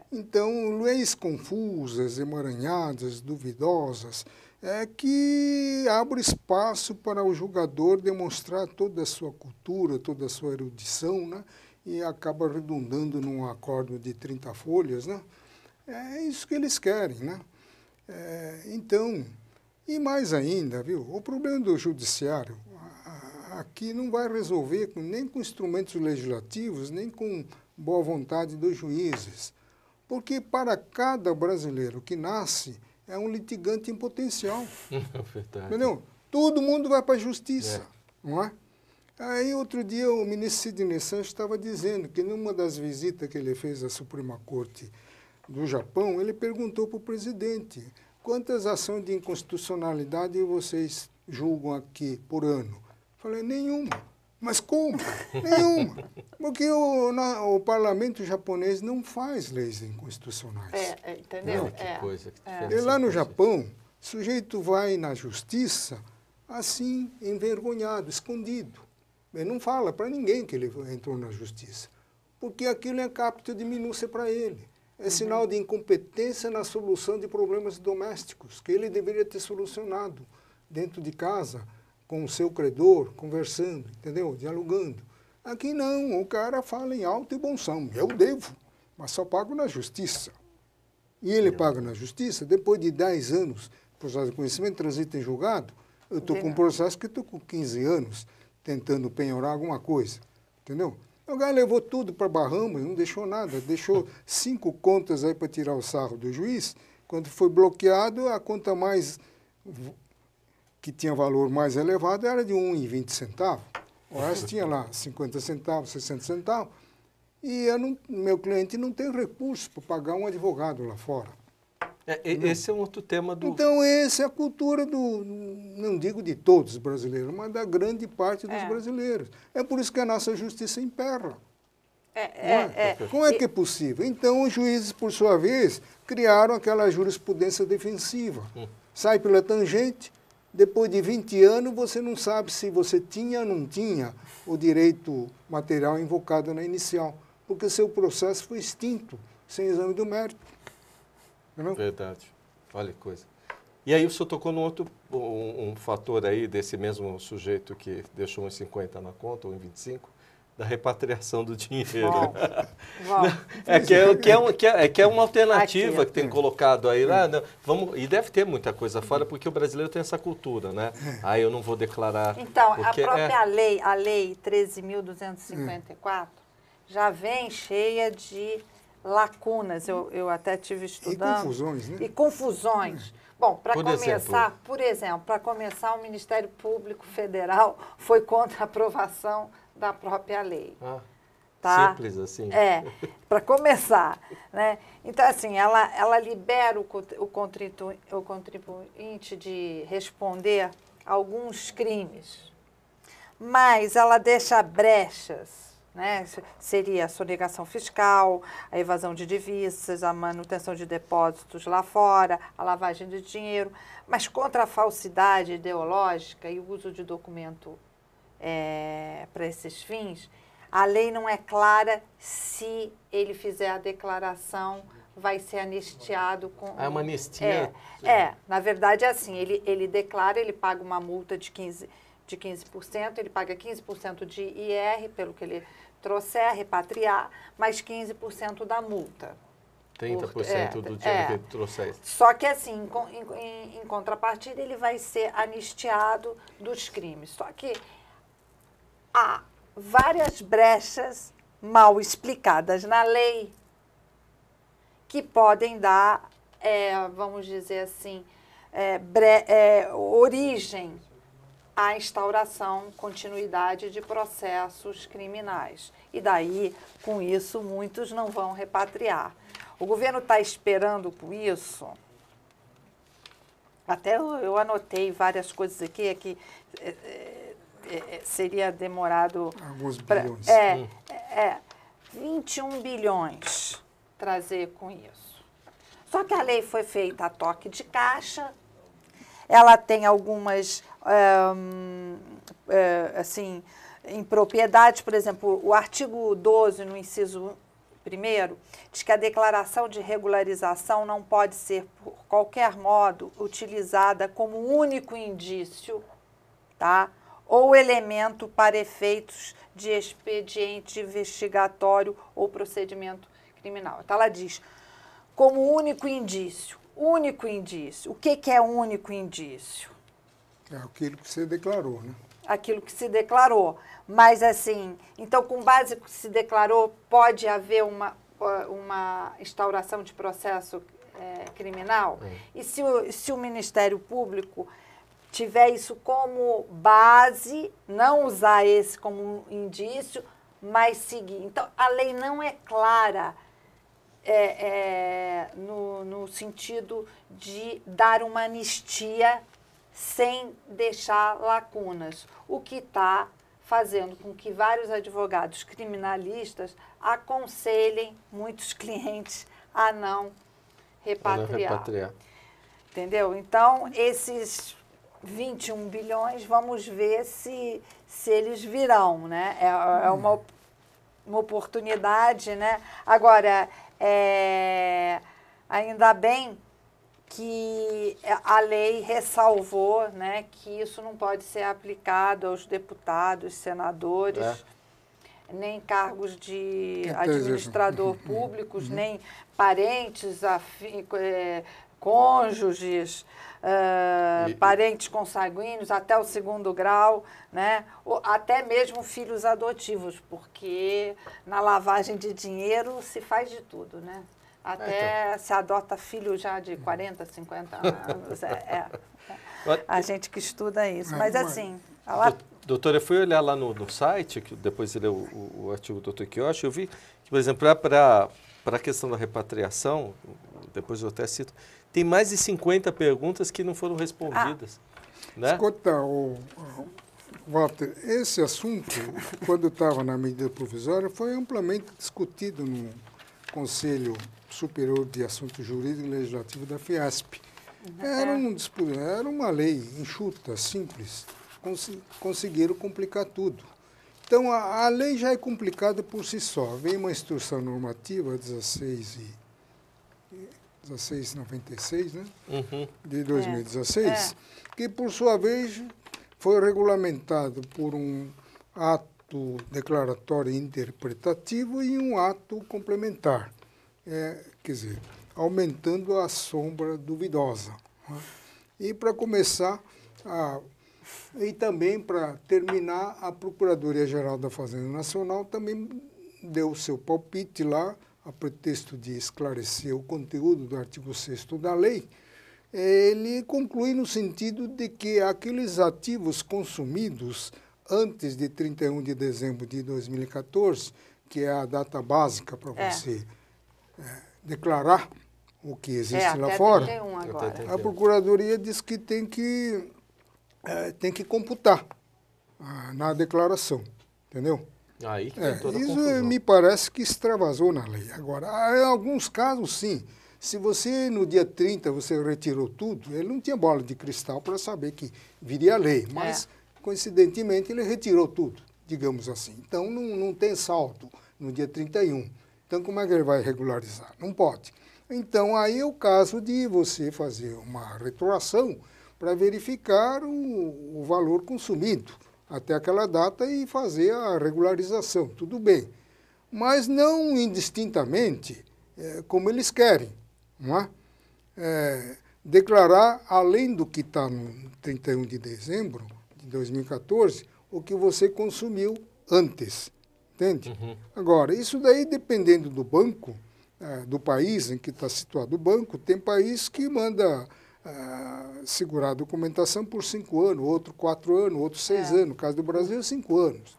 Então, leis confusas, emaranhadas, duvidosas, que abre espaço para o julgador demonstrar toda a sua cultura, toda a sua erudição, né? E acaba redundando num acordo de 30 folhas, né? É isso que eles querem, né? Então, e mais ainda, viu? O problema do judiciário aqui não vai resolver nem com instrumentos legislativos, nem com boa vontade dos juízes. Porque para cada brasileiro que nasce, é um litigante em potencial. Verdade. Entendeu? Todo mundo vai para a justiça, não é? Aí, outro dia, o ministro Sidney Sanches estava dizendo que, numa das visitas que ele fez à Suprema Corte do Japão, ele perguntou para o presidente: quantas ações de inconstitucionalidade vocês julgam aqui por ano? Falei: nenhuma. Mas como? Nenhuma. Porque o parlamento japonês não faz leis inconstitucionais. Entendeu? Não, que coisa. E lá no Japão, o sujeito vai na justiça assim, envergonhado, escondido. Ele não fala para ninguém que ele entrou na justiça. Porque aquilo é capta de minúcia para ele. É sinal de incompetência na solução de problemas domésticos, que ele deveria ter solucionado dentro de casa, com o seu credor, conversando, entendeu? Dialogando. Aqui não, o cara fala em alto e bom som. Eu devo, mas só pago na justiça. E ele paga na justiça, depois de 10 anos, processo de conhecimento, transito em julgado, eu estou com um processo que estou com 15 anos, tentando penhorar alguma coisa, entendeu? O cara levou tudo para Bahamas, não deixou nada, deixou 5 contas aí para tirar o sarro do juiz. Quando foi bloqueado, a conta mais que tinha valor mais elevado era de 1,20 centavos. O resto tinha lá 50 centavos, 60 centavos. E meu cliente não tem recurso para pagar um advogado lá fora. Esse é um outro tema do... Então, essa é a cultura não digo de todos os brasileiros, mas da grande parte dos brasileiros. É por isso que a nossa justiça emperra. Como é que é possível? Então, os juízes, por sua vez, criaram aquela jurisprudência defensiva. Sai pela tangente, depois de 20 anos, você não sabe se você tinha ou não tinha o direito material invocado na inicial, porque seu processo foi extinto, sem exame do mérito. Não? Verdade. Olha que coisa. E aí o senhor tocou num outro um fator aí desse mesmo sujeito que deixou 1,50 na conta, ou 1,25, da repatriação do dinheiro. Que é uma alternativa aqui que tem colocado aí. E deve ter muita coisa fora, porque o brasileiro tem essa cultura, né? Eu não vou declarar... Então, porque, a própria lei, a Lei 13.254, já vem cheia de lacunas, eu até tive estudando. E confusões, né? E confusões. Bom, para começar, por exemplo, para começar, o Ministério Público Federal foi contra a aprovação da própria lei. Tá? Simples assim. Para começar. Né? Então, assim, ela libera o contribuinte de responder alguns crimes, mas ela deixa brechas. Né? Seria a sonegação fiscal, a evasão de divisas, a manutenção de depósitos lá fora, a lavagem de dinheiro, mas contra a falsidade ideológica e o uso de documento para esses fins, a lei não é clara se ele fizer a declaração, vai ser anistiado com... É uma anistia? Na verdade é assim, ele declara, ele paga uma multa de 15%, ele paga 15% de IR, pelo que ele trouxer, repatriar, mais 15% da multa. 30% do dinheiro que ele trouxer. Só que, assim, em contrapartida, ele vai ser anistiado dos crimes. Só que há várias brechas mal explicadas na lei que podem dar, vamos dizer assim, origem à instauração, continuidade de processos criminais. E daí, com isso, muitos não vão repatriar. O governo está esperando com isso. Até eu anotei várias coisas aqui, que seria demorado... Alguns bilhões. 21 bilhões trazer com isso. Só que a lei foi feita a toque de caixa, ela tem algumas, assim, impropriedades, por exemplo, o artigo 12, no inciso 1º, diz que a declaração de regularização não pode ser, por qualquer modo, utilizada como único indício, tá? Ou elemento para efeitos de expediente investigatório ou procedimento criminal. Então, ela diz, como único indício. Único indício. O que é único indício? É aquilo que você declarou, né? Aquilo que se declarou. Mas, assim, então, com base no que se declarou, pode haver uma instauração de processo criminal? E se o Ministério Público tiver isso como base, não usar esse como indício, mas seguir. Então, a lei não é clara no sentido de dar uma anistia sem deixar lacunas, o que está fazendo com que vários advogados criminalistas aconselhem muitos clientes a não repatriar. Entendeu? Então, esses 21 bilhões, vamos ver se eles virão, né? É uma oportunidade, né? Agora, ainda bem que a lei ressalvou, né, que isso não pode ser aplicado aos deputados, senadores, nem cargos de administrador públicos, nem parentes, cônjuges, parentes consanguíneos, até o 2º grau, né? Ou até mesmo filhos adotivos, porque na lavagem de dinheiro se faz de tudo, né? Até se adota filho já de 40, 50 anos. A gente que estuda isso. Mas assim... Doutora, eu fui olhar lá no site, que depois de ler o artigo do Dr. Kiyoshi, eu vi que, por exemplo, para a questão da repatriação, depois eu até cito, tem mais de 50 perguntas que não foram respondidas. Né? Escuta, Walter, esse assunto, quando estava na medida provisória, foi amplamente discutido no Conselho Superior de Assuntos Jurídicos e Legislativos da Fiesp. Era uma lei enxuta, simples. Conseguiram complicar tudo. Então, a lei já é complicada por si só. Vem uma instrução normativa 1696, né? De 2016, que, por sua vez, foi regulamentado por um ato declaratório interpretativo e um ato complementar. Quer dizer, aumentando a sombra duvidosa. Né? E, para começar, e também, para terminar, a Procuradoria-Geral da Fazenda Nacional também deu o seu palpite lá, a pretexto de esclarecer o conteúdo do artigo 6º da lei. Ele conclui no sentido de que aqueles ativos consumidos antes de 31 de dezembro de 2014, que é a data básica para você declarar o que existe lá fora, 31 agora. a Procuradoria diz que tem que computar na declaração, entendeu? Aí que tem toda a isso confusão. Me parece que extravasou na lei. Agora, em alguns casos, sim. Se você, no dia 30, você retirou tudo, ele não tinha bola de cristal para saber que viria a lei, mas, coincidentemente, ele retirou tudo, digamos assim. Então, não tem saldo no dia 31. Então, como é que ele vai regularizar? Não pode. Então, aí é o caso de você fazer uma retroação para verificar o valor consumido até aquela data e fazer a regularização, tudo bem. Mas não indistintamente como eles querem, não é? Declarar, além do que está no 31 de dezembro de 2014, o que você consumiu antes, entende? Agora, isso daí dependendo do banco, do país em que está situado o banco, tem país que manda segurar a documentação por 5 anos, outro 4 anos, outro 6 anos. No caso do Brasil, 5 anos.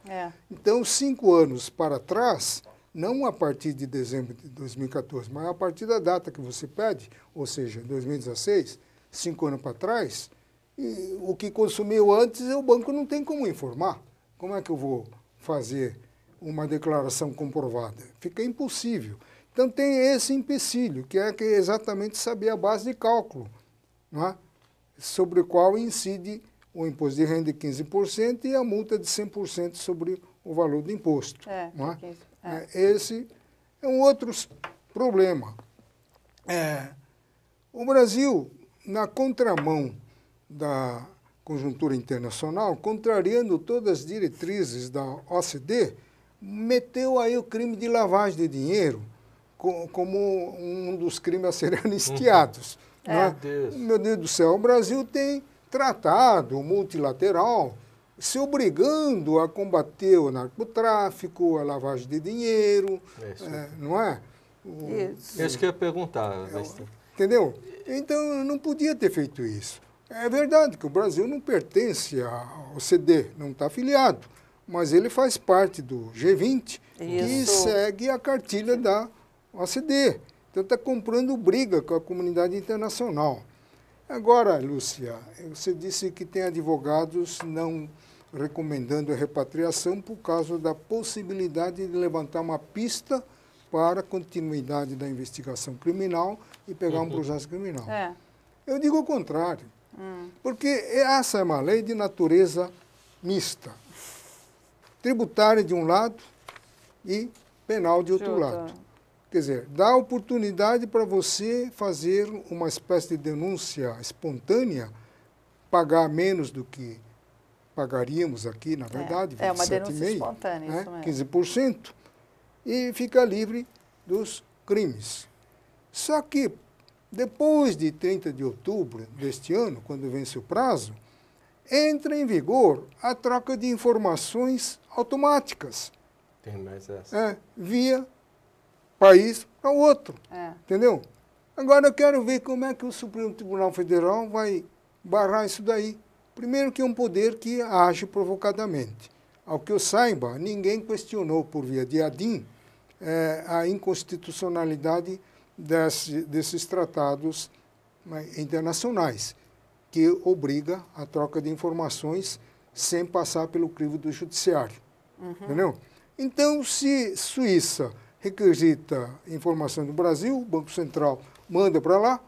Então, 5 anos para trás, não a partir de dezembro de 2014, mas a partir da data que você pede, ou seja, 2016, 5 anos para trás, e o que consumiu antes, o banco não tem como informar. Como é que eu vou fazer uma declaração comprovada? Fica impossível. Então, tem esse empecilho, que é exatamente saber a base de cálculo, não é? Sobre o qual incide o imposto de renda de 15% e a multa de 100% sobre o valor do imposto. Não é? Esse é um outro problema. O Brasil, na contramão da conjuntura internacional, contrariando todas as diretrizes da OCDE, meteu aí o crime de lavagem de dinheiro como um dos crimes a serem anistiados. Meu Deus do céu, o Brasil tem tratado multilateral se obrigando a combater o narcotráfico, a lavagem de dinheiro, não é? Isso que eu ia perguntar. Entendeu? Então, não podia ter feito isso. É verdade que o Brasil não pertence ao OCDE, não está afiliado, mas ele faz parte do G20, que segue a cartilha da OCDE. Então, está comprando briga com a comunidade internacional. Agora, Lúcia, você disse que tem advogados não recomendando a repatriação por causa da possibilidade de levantar uma pista para a continuidade da investigação criminal e pegar um processo criminal. Eu digo o contrário, porque essa é uma lei de natureza mista. Tributária de um lado e penal de outro lado. Quer dizer, dá oportunidade para você fazer uma espécie de denúncia espontânea, pagar menos do que pagaríamos aqui, na verdade, 27,5%, é uma denúncia espontânea, isso mesmo. 15%, e fica livre dos crimes. Só que, depois de 30 de outubro deste ano, quando vence o prazo, entra em vigor a troca de informações automáticas. Tem mais essa. Via país para o outro. Entendeu? Agora eu quero ver como é que o Supremo Tribunal Federal vai barrar isso daí. Primeiro que é um poder que age provocadamente. Ao que eu saiba, ninguém questionou por via de ADIM a inconstitucionalidade desses tratados internacionais, que obriga a troca de informações sem passar pelo crivo do judiciário. Entendeu? Então, se Suíça requisita informação do Brasil, o Banco Central manda para lá,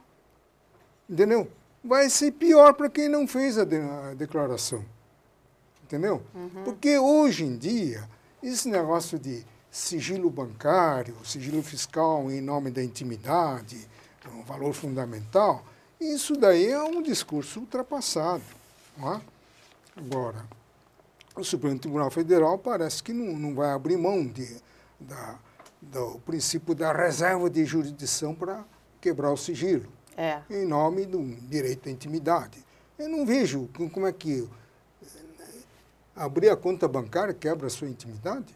entendeu? Vai ser pior para quem não fez a declaração. Entendeu? Porque hoje em dia, esse negócio de sigilo bancário, sigilo fiscal em nome da intimidade, um valor fundamental, isso daí é um discurso ultrapassado. Não é? Agora, o Supremo Tribunal Federal parece que não vai abrir mão do princípio da reserva de jurisdição para quebrar o sigilo. Em nome do direito à intimidade. Eu não vejo como é que abrir a conta bancária quebra a sua intimidade.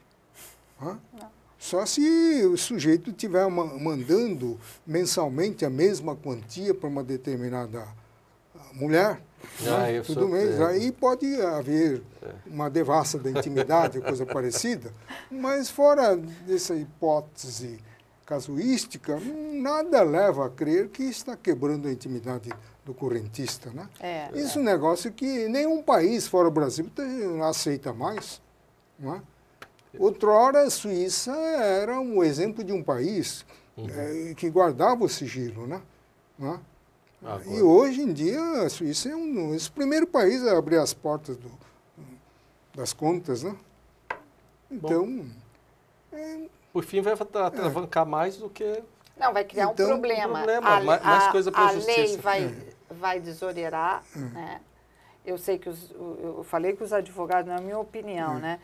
Só se o sujeito estiver mandando mensalmente a mesma quantia para uma determinada mulher, todo mês. Aí pode haver uma devassa da intimidade, coisa parecida, mas fora dessa hipótese casuística, nada leva a crer que está quebrando a intimidade do correntista, né? Isso é um negócio que nenhum país fora o Brasil aceita mais, não é? Outrora, a Suíça era um exemplo de um país que guardava o sigilo, né? Não é? E hoje em dia a Suíça é um dos primeiros países a abrir as portas das contas, né? Então... Por fim, vai atravancar mais do que... Não, vai criar um problema. Mais coisa para a justiça. A lei vai desonerar, né? Eu sei que eu falei que os advogados, na minha opinião, né?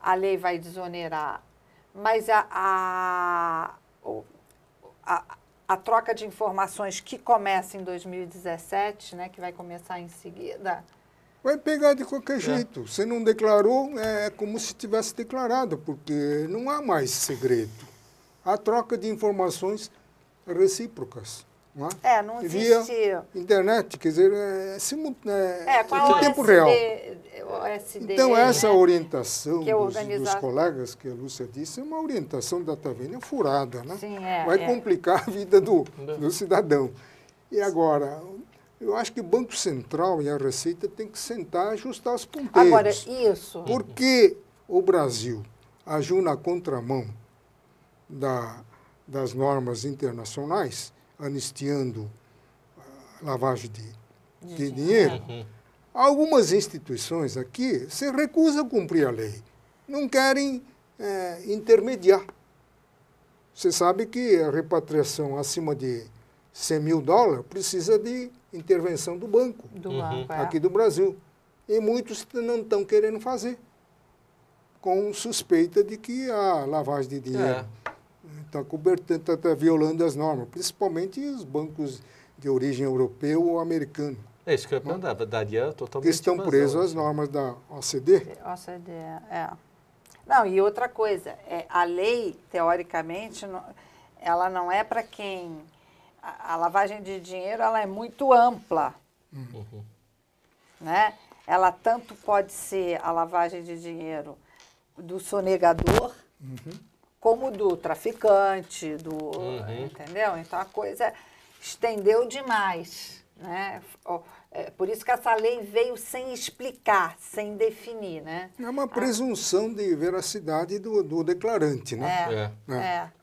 A lei vai desonerar, mas a troca de informações que começa em 2017, né? Que vai começar em seguida... Vai pegar de qualquer jeito. Você não declarou, é como se tivesse declarado, porque não há mais segredo. Há troca de informações recíprocas. não é? Não via existe... internet, quer dizer, qual em tempo real. OSD, Então, essa né? orientação Que dos colegas, que a Lúcia disse, é uma orientação da Tavênia furada, né? Sim, vai complicar a vida do cidadão. E agora, eu acho que o Banco Central e a Receita têm que sentar e ajustar os ponteiros. Agora, isso... Porque o Brasil agiu na contramão das normas internacionais, anistiando a lavagem de dinheiro. Algumas instituições aqui se recusam a cumprir a lei, não querem intermediar. Você sabe que a repatriação acima de $100 mil precisa de intervenção do banco, aqui do Brasil. E muitos não estão querendo fazer, com suspeita de que a lavagem de dinheiro está cobertando, está violando as normas, principalmente os bancos de origem europeu ou americano. É isso que eu ia perguntar, daria totalmente que estão presos às normas da OCDE. Não, e outra coisa, a lei, teoricamente, ela não é para quem... A lavagem de dinheiro, ela é muito ampla, né? Ela tanto pode ser a lavagem de dinheiro do sonegador, como do traficante, entendeu? Então, a coisa estendeu demais, né? Por isso que essa lei veio sem explicar, sem definir, né? É uma presunção de veracidade do declarante, né?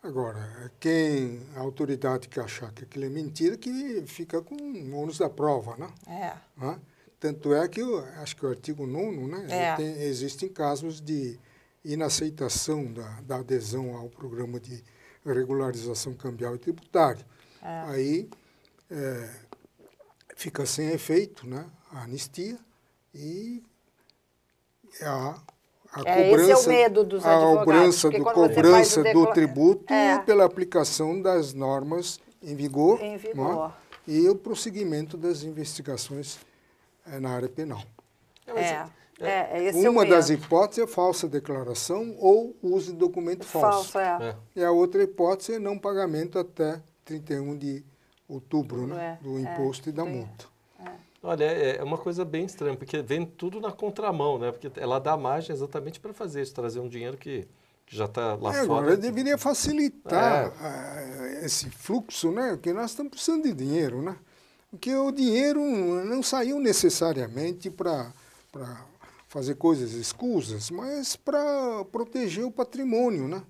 Agora, a autoridade que achar que aquilo é mentira, que fica com o ônus da prova, né? Tanto é que, acho que o artigo 9º, né? Existem casos de inaceitação da adesão ao programa de regularização cambial e tributária. Aí fica sem efeito, né, a anistia e a cobrança, esse é o medo dos advogados, cobrança do tributo pela aplicação das normas em vigor, né, e o prosseguimento das investigações na área penal. Esse uma é o das medo. hipóteses é falsa declaração ou uso de documento falso. E a outra hipótese é não pagamento até 31 de outubro, né, do imposto e da multa. Olha, é uma coisa bem estranha, porque vem tudo na contramão, né? Porque ela dá margem exatamente para fazer isso, trazer um dinheiro que já está lá fora. Agora, deveria facilitar esse fluxo, né? Porque nós estamos precisando de dinheiro, né? Porque o dinheiro não saiu necessariamente para fazer coisas escusas, mas para proteger o patrimônio, né?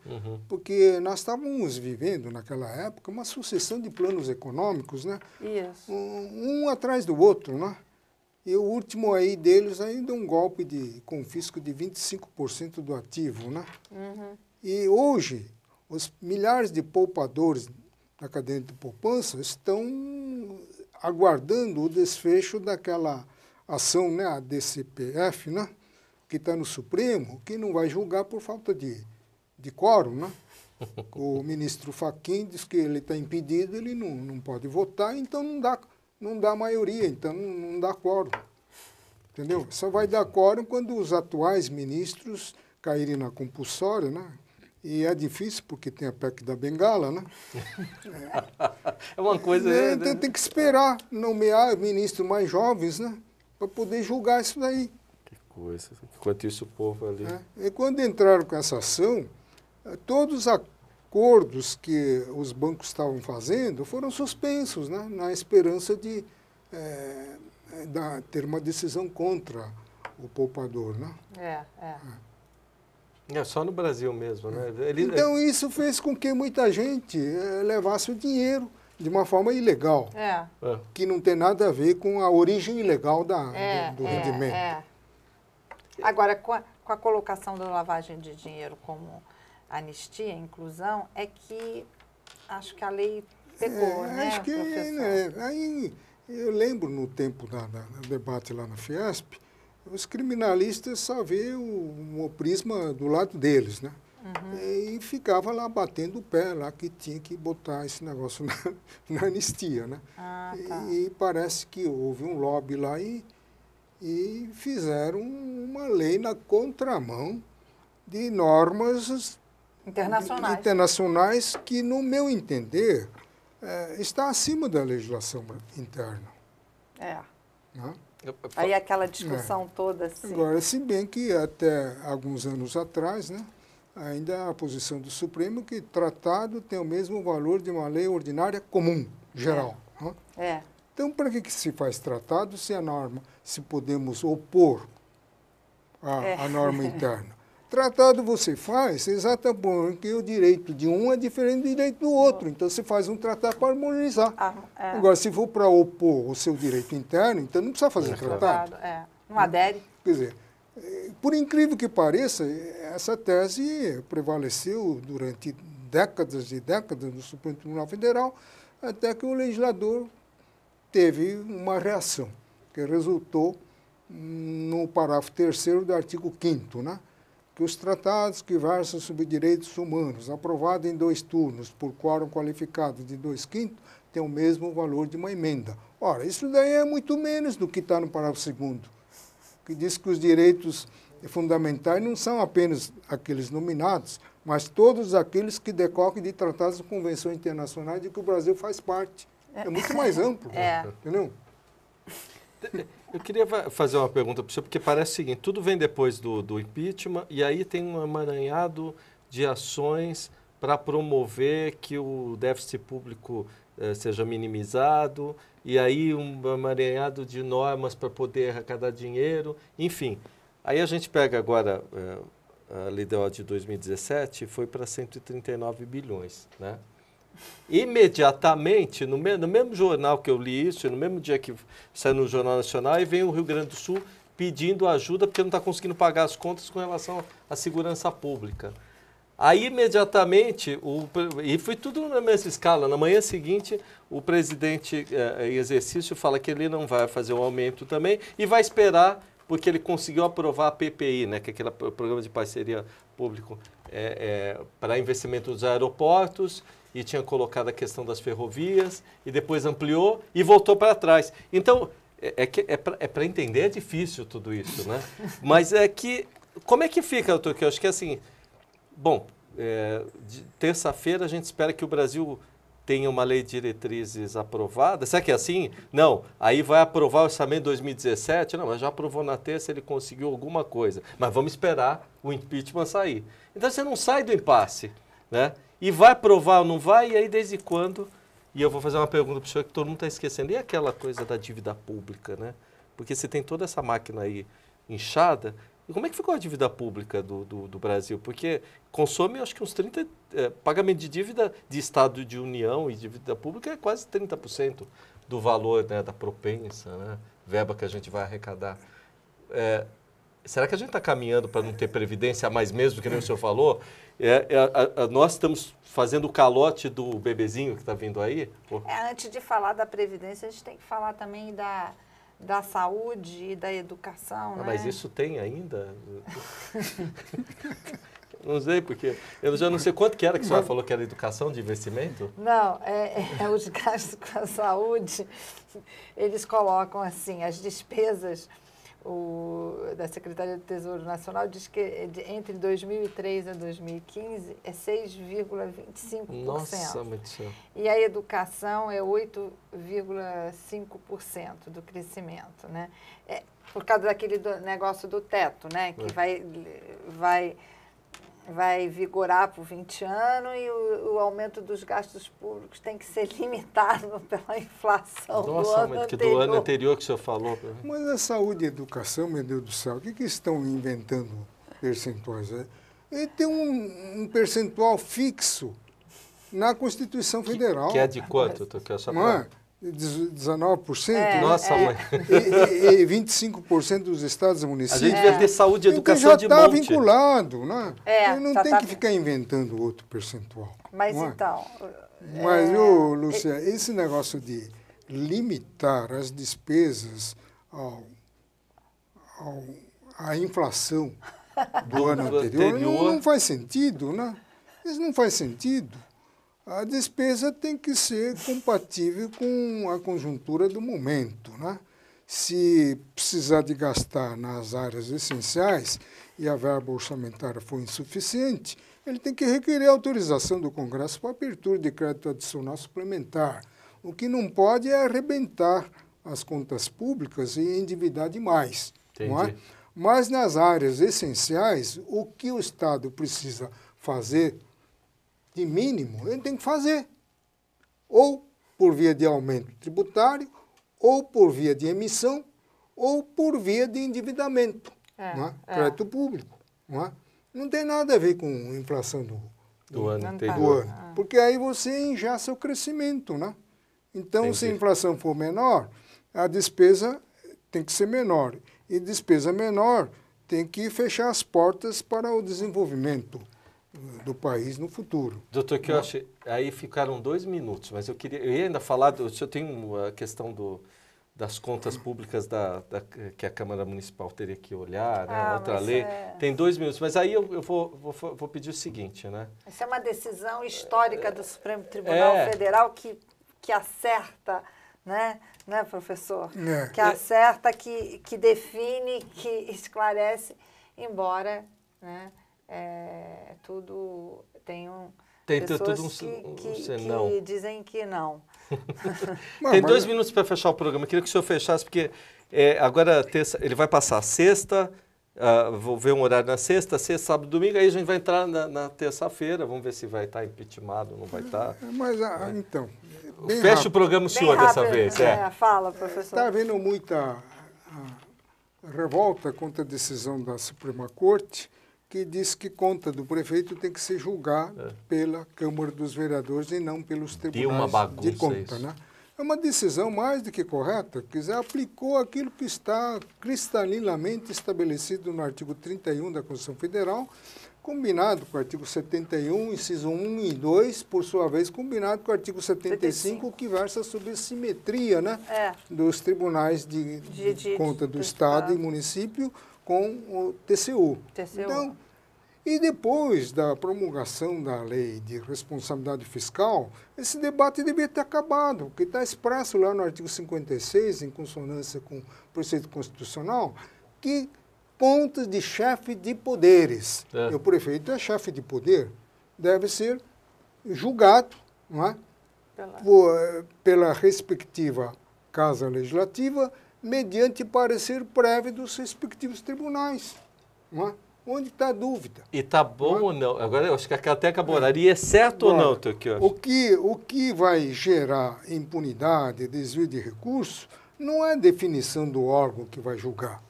Porque nós estávamos vivendo, naquela época, uma sucessão de planos econômicos, né? Isso. Um atrás do outro, né? E o último aí deles ainda um golpe de confisco de 25% do ativo, né? E hoje, os milhares de poupadores na cadeia de poupança estão aguardando o desfecho daquela ação, né, a DCPF, né, que está no Supremo, que não vai julgar por falta de quórum, né? O ministro Fachin diz que ele está impedido, ele não pode votar, então não dá maioria, então não dá quórum. Entendeu? Só vai dar quórum quando os atuais ministros caírem na compulsória, né? E é difícil porque tem a PEC da Bengala, né? É uma coisa... Tem que esperar nomear ministros mais jovens, né? Para poder julgar isso daí. Que coisa. Enquanto isso, o povo ali... E quando entraram com essa ação, todos os acordos que os bancos estavam fazendo foram suspensos, né? Na esperança de ter uma decisão contra o poupador, né? É só no Brasil mesmo, né? Então, isso fez com que muita gente levasse o dinheiro de uma forma ilegal, que não tem nada a ver com a origem ilegal do rendimento. Agora, com a colocação da lavagem de dinheiro como anistia, inclusão, é que acho que a lei pegou, né, acho que, professor? Aí, eu lembro no tempo do debate lá na Fiesp, os criminalistas só vê o prisma do lado deles, né? E ficava lá batendo o pé, lá que tinha que botar esse negócio na anistia, né? E parece que houve um lobby lá e fizeram uma lei na contramão de normas internacionais que, no meu entender, está acima da legislação interna. É. Né? Aí aquela discussão toda assim. Agora, se bem que até alguns anos atrás, né, ainda a posição do Supremo que tratado tem o mesmo valor de uma lei ordinária comum, geral. Né? Então, para que se faz tratado se a norma, se podemos opor a norma interna? Tratado você faz exatamente porque o direito de um é diferente do direito do outro. Então, você faz um tratado para harmonizar. Agora, se for para opor o seu direito interno, então não precisa fazer tratado. Não adere. Quer dizer, por incrível que pareça, essa tese prevaleceu durante décadas e décadas no Supremo Tribunal Federal, até que o legislador teve uma reação, que resultou no parágrafo 3º do artigo 5º, né? Que os tratados que versam sobre direitos humanos, aprovados em 2 turnos, por quórum qualificado de 2/5, têm o mesmo valor de uma emenda. Ora, isso daí é muito menos do que está no parágrafo 2º, que diz que os direitos fundamentais não são apenas aqueles nominados, mas todos aqueles que decorrem de tratados e convenções internacionais de que o Brasil faz parte. É muito mais amplo, entendeu? Eu queria fazer uma pergunta para o senhor, porque parece o seguinte, tudo vem depois do impeachment e aí tem um emaranhado de ações para promover que o déficit público seja minimizado, e aí um emaranhado de normas para poder arrecadar dinheiro, enfim. Aí a gente pega agora a LDO de 2017, foi para 139 bilhões, né? Imediatamente, no mesmo jornal que eu li isso, no mesmo dia que saiu no Jornal Nacional, e vem o Rio Grande do Sul pedindo ajuda porque não está conseguindo pagar as contas com relação à segurança pública. Aí, imediatamente, e foi tudo na mesma escala, na manhã seguinte, o presidente em exercício fala que ele não vai fazer um aumento também e vai esperar, porque ele conseguiu aprovar a PPI, né, que é aquele programa de parceria público para investimento nos aeroportos, e tinha colocado a questão das ferrovias, e depois ampliou e voltou para trás. Então, para entender é difícil tudo isso, né? Mas como é que fica, doutor? Que eu acho que assim, bom, de terça-feira a gente espera que o Brasil tenha uma lei de diretrizes aprovada. Será que é assim? Não, aí vai aprovar o orçamento de 2017, não, mas já aprovou na terça, ele conseguiu alguma coisa. Mas vamos esperar o impeachment sair. Então você não sai do impasse, né? E vai aprovar ou não vai, e aí desde quando? E eu vou fazer uma pergunta para o senhor que todo mundo está esquecendo. E aquela coisa da dívida pública, né? Porque você tem toda essa máquina aí inchada. E como é que ficou a dívida pública do Brasil? Porque consome, acho que uns 30%, pagamento de dívida de Estado de União e dívida pública é quase 30% do valor, né, da propensa, né? Verba que a gente vai arrecadar. Será que a gente está caminhando para não ter previdência mais mesmo, que nem o senhor falou? Nós estamos fazendo o calote do bebezinho que está vindo aí? Antes de falar da previdência, a gente tem que falar também da saúde e da educação, né? Mas isso tem ainda? Não sei, porque eu já não sei quanto que era que a senhora falou que era educação de investimento? Não, os gastos com a saúde, eles colocam assim, as despesas da Secretaria do Tesouro Nacional diz que entre 2003 a 2015 é 6,25%. Nossa, muito céu. E a educação é 8,5% do crescimento, né? Por causa daquele negócio do teto, né? Que vai vigorar por 20 anos e o aumento dos gastos públicos tem que ser limitado pela inflação do ano anterior. Do ano anterior que o senhor falou. Mas a saúde e a educação, meu Deus do céu, o que estão inventando percentuais? Ele tem um percentual fixo na Constituição Federal. Que é de quanto? Não é? 19%? Nossa, mãe. E 25% dos estados e municípios. A gente deve ter saúde e educação então, de já monte. está vinculado, né? Não tem que ficar inventando outro percentual. Mas então... Mas, Lúcia, esse negócio de limitar as despesas à inflação do ano anterior não faz sentido, né? Isso não faz sentido. A despesa tem que ser compatível com a conjuntura do momento, né? Se precisar de gastar nas áreas essenciais e a verba orçamentária for insuficiente, ele tem que requerer autorização do Congresso para abertura de crédito adicional suplementar. O que não pode é arrebentar as contas públicas e endividar demais. Não é? Mas nas áreas essenciais, o que o Estado precisa fazer de mínimo, ele tem que fazer. Ou por via de aumento tributário, ou por via de emissão, ou por via de endividamento. Não é? Crédito público. Não é? Não tem nada a ver com inflação do ano. Porque aí você engessa o crescimento, né? Então, se a inflação for menor, a despesa tem que ser menor. E despesa menor tem que fechar as portas para o desenvolvimento do país no futuro. Doutor Quioche, aí ficaram 2 minutos, mas eu ia ainda falar, o senhor tem a questão das contas públicas que a Câmara Municipal teria que olhar, né, outra lei. Tem 2 minutos, mas aí eu vou pedir o seguinte, né? Essa é uma decisão histórica do Supremo Tribunal Federal que acerta, né, professor? Que acerta, que define, que esclarece, embora, né, tudo tem pessoas que dizem que não. Tem 2 minutos para fechar o programa. Eu queria que o senhor fechasse, porque agora ele vai passar sexta, vou ver um horário na sexta, sábado, domingo, aí a gente vai entrar na terça-feira, vamos ver se vai estar impeachmentado ou não vai estar. Mas, então... Fecha o programa o senhor dessa vez. Fala, professor. Está havendo muita revolta contra a decisão da Suprema Corte, que diz que conta do prefeito tem que ser julgada pela Câmara dos Vereadores e não pelos tribunais de conta. Né? É uma decisão mais do que correta, aplicou aquilo que está cristalinamente estabelecido no artigo 31 da Constituição Federal, combinado com o artigo 71, inciso 1 e 2, por sua vez, combinado com o artigo 75, que versa sobre a simetria, né, dos tribunais de conta do Estado e município com o TCU. Então, e depois da promulgação da lei de responsabilidade fiscal, esse debate devia ter acabado, porque está expresso lá no artigo 56, em consonância com o preceito constitucional, que pontos de chefe de poderes. O prefeito é chefe de poder, deve ser julgado, não é? Pela respectiva Casa Legislativa, mediante parecer prévio dos respectivos tribunais. Não é? Onde está a dúvida? E está bom ou não? Agora eu acho que até acabou. E é certo ou não, Toquio? O que vai gerar impunidade, desvio de recursos, não é definição do órgão que vai julgar,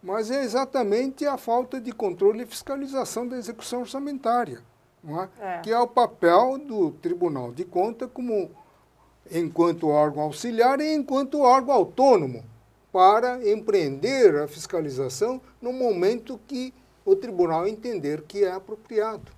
mas é exatamente a falta de controle e fiscalização da execução orçamentária, não é? Que é o papel do Tribunal de Contas enquanto órgão auxiliar e enquanto órgão autônomo para empreender a fiscalização no momento que o tribunal entender que é apropriado.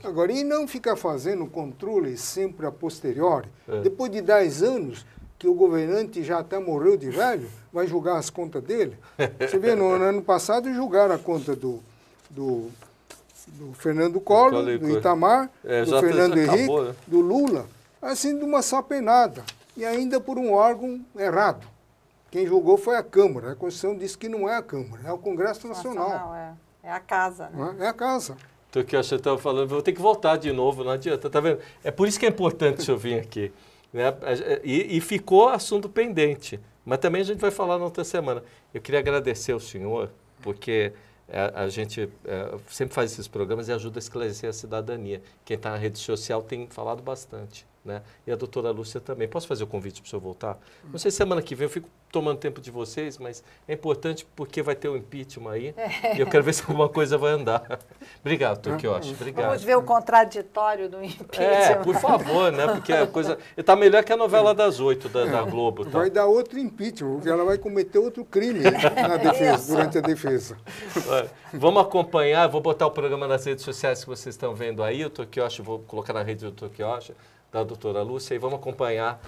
Agora, e não ficar fazendo controle sempre a posteriori, depois de 10 anos, que o governante já até morreu de velho, vai julgar as contas dele. Você vê, no ano passado julgaram a conta do Fernando Collor, do Itamar, do Fernando Henrique, do Lula, assim, de uma só penada, e ainda por um órgão errado. Quem julgou foi a Câmara. A Constituição diz que não é a Câmara, é o Congresso Nacional. É a casa, né? É a casa. Então, que eu estava falando, vou ter que voltar de novo, não adianta, tá vendo? É por isso que é importante o senhor vir aqui. Né? E ficou assunto pendente, mas também a gente vai falar na outra semana. Eu queria agradecer ao senhor, porque a gente sempre faz esses programas e ajuda a esclarecer a cidadania. Quem está na rede social tem falado bastante. Né? E a doutora Lúcia também. Posso fazer o convite para o senhor voltar? Não sei se semana que vem, eu fico tomando tempo de vocês, mas é importante porque vai ter o impeachment aí e eu quero ver se alguma coisa vai andar. Obrigado, Toquioshi. Obrigado. Vamos ver o contraditório do impeachment. Por favor, né? Porque a coisa está melhor que a novela das 8 da Globo. Tá? Vai dar outro impeachment, porque ela vai cometer outro crime durante a defesa. Vamos acompanhar, vou botar o programa nas redes sociais que vocês estão vendo aí, o Toquioshi, vou colocar na rede do Toquioshi, da doutora Lúcia, e vamos acompanhar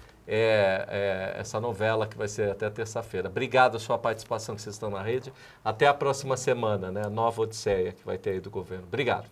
essa novela que vai ser até terça-feira. Obrigado a sua participação que vocês estão na rede. Até a próxima semana, né? A nova Odisseia que vai ter aí do governo. Obrigado.